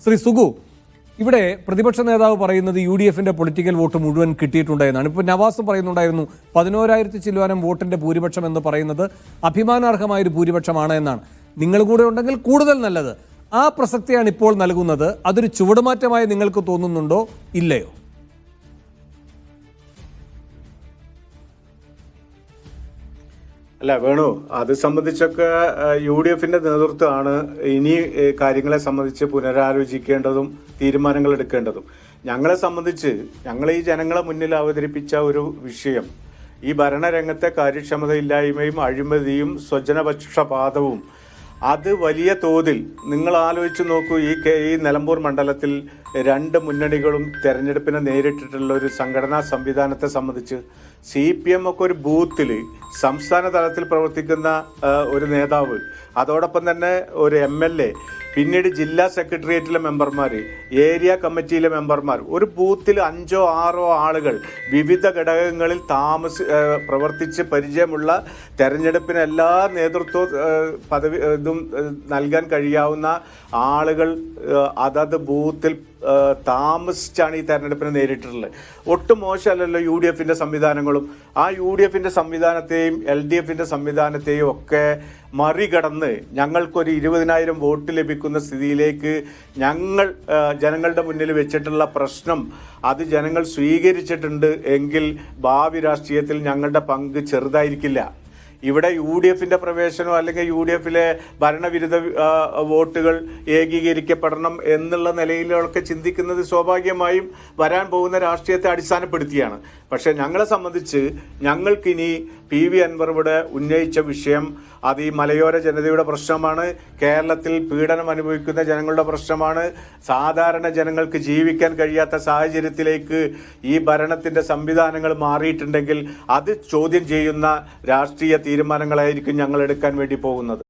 ശ്രീ സുഗു, ഇവിടെ പ്രതിപക്ഷ നേതാവ് പറയുന്നത് UDF-ന്റെ പൊളിറ്റിക്കൽ വോട്ട് മുഴുവൻ കിട്ടിയിട്ടുണ്ടെന്നാണ്. ഇപ്പോൾ നവാസ് പറയുന്നുണ്ടായിരുന്നു 11,000 ചില്ലുവാനം വോട്ടിന്റെ ഭൂരിപക്ഷം എന്ന് പറയുന്നത് അഭിമാനാർഹമായൊരു ഭൂരിപക്ഷമാണ് എന്നാണ്. നിങ്ങൾ കൂടെ ഉണ്ടെങ്കിൽ കൂടുതൽ നല്ലത്. ആ പ്രസക്തിയാണ് ഇപ്പോൾ നൽകുന്നത്. അതൊരു ചുവടുമാറ്റമായി നിങ്ങൾക്ക് തോന്നുന്നുണ്ടോ ഇല്ലയോ? അല്ല വേണു, അത് സംബന്ധിച്ചൊക്കെ UDF-ന്റെ നേതൃത്വമാണ് ഇനി കാര്യങ്ങളെ സംബന്ധിച്ച് പുനരാലോചിക്കേണ്ടതും തീരുമാനങ്ങൾ എടുക്കേണ്ടതും. ഞങ്ങളെ സംബന്ധിച്ച് ഞങ്ങൾ ഈ ജനങ്ങളെ മുന്നിൽ അവതരിപ്പിച്ച ഒരു വിഷയം ഈ ഭരണരംഗത്തെ കാര്യക്ഷമതയില്ലായ്മയും അഴിമതിയും സ്വജനപക്ഷപാതവും അത് വലിയ തോതിൽ നിങ്ങൾ ആലോചിച്ച് നോക്കൂ. ഈ നിലമ്പൂർ മണ്ഡലത്തിൽ 2 മുന്നണികളും തെരഞ്ഞെടുപ്പിനെ നേരിട്ടിട്ടുള്ള ഒരു സംഘടനാ സംവിധാനത്തെ സംബന്ധിച്ച് CPM ഒക്കെ ഒരു ബൂത്തിൽ സംസ്ഥാന തലത്തിൽ പ്രവർത്തിക്കുന്ന ഒരു നേതാവ്, അതോടൊപ്പം തന്നെ ഒരു MLA, പിന്നീട് ജില്ലാ സെക്രട്ടേറിയറ്റിലെ മെമ്പർമാർ, ഏരിയ കമ്മിറ്റിയിലെ മെമ്പർമാർ, ഒരു ബൂത്തിൽ 5 or 6 ആളുകൾ വിവിധ ഘടകങ്ങളിൽ പ്രവർത്തിച്ച് പരിചയമുള്ള തെരഞ്ഞെടുപ്പിന് എല്ലാ നേതൃത്വ പദവി ഇതും നൽകാൻ കഴിയാവുന്ന ആളുകൾ അതത് ബൂത്തിൽ താമസിച്ചാണ് ഈ തെരഞ്ഞെടുപ്പിനെ നേരിട്ടിട്ടുള്ളത്. ഒട്ടും മോശമല്ലല്ലോ UDF-ന്റെ സംവിധാനങ്ങളും. ആ UDF-ന്റെ സംവിധാനത്തെയും LDF-ന്റെ സംവിധാനത്തെയും ഒക്കെ മറികടന്ന് ഞങ്ങൾക്കൊരു 20,000 വോട്ട് ലഭിക്കുന്ന സ്ഥിതിയിലേക്ക് ഞങ്ങൾ ജനങ്ങളുടെ മുന്നിൽ വെച്ചിട്ടുള്ള പ്രശ്നം അത് ജനങ്ങൾ സ്വീകരിച്ചിട്ടുണ്ട് എങ്കിൽ ഭാവി രാഷ്ട്രീയത്തിൽ ഞങ്ങളുടെ പങ്ക് ചെറുതായിരിക്കില്ല. ഇവിടെ UDF-ന്റെ പ്രവേശനം അല്ലെങ്കിൽ UDF-ലെ ഭരണവിരുദ്ധ വോട്ടുകൾ ഏകീകരിക്കപ്പെടണം എന്നുള്ള നിലയിലൊക്കെ ചിന്തിക്കുന്നത് സ്വാഭാവികമായും വരാൻ പോകുന്ന രാഷ്ട്രീയത്തെ അടിസ്ഥാനപ്പെടുത്തിയാണ്. പക്ഷേ ഞങ്ങളെ സംബന്ധിച്ച് ഞങ്ങൾക്കിനി PV അൻവർ ഇവിടെ ഉന്നയിച്ച വിഷയം അത് ഈ മലയോര ജനതയുടെ പ്രശ്നമാണ്, കേരളത്തിൽ പീഡനം അനുഭവിക്കുന്ന ജനങ്ങളുടെ പ്രശ്നമാണ്. സാധാരണ ജനങ്ങൾക്ക് ജീവിക്കാൻ കഴിയാത്ത സാഹചര്യത്തിലേക്ക് ഈ ഭരണത്തിൻ്റെ സംവിധാനങ്ങൾ മാറിയിട്ടുണ്ടെങ്കിൽ അത് ചോദ്യം ചെയ്യുന്ന രാഷ്ട്രീയ തീരുമാനങ്ങളായിരിക്കും ഞങ്ങൾ എടുക്കാൻ വേണ്ടി പോകുന്നത്.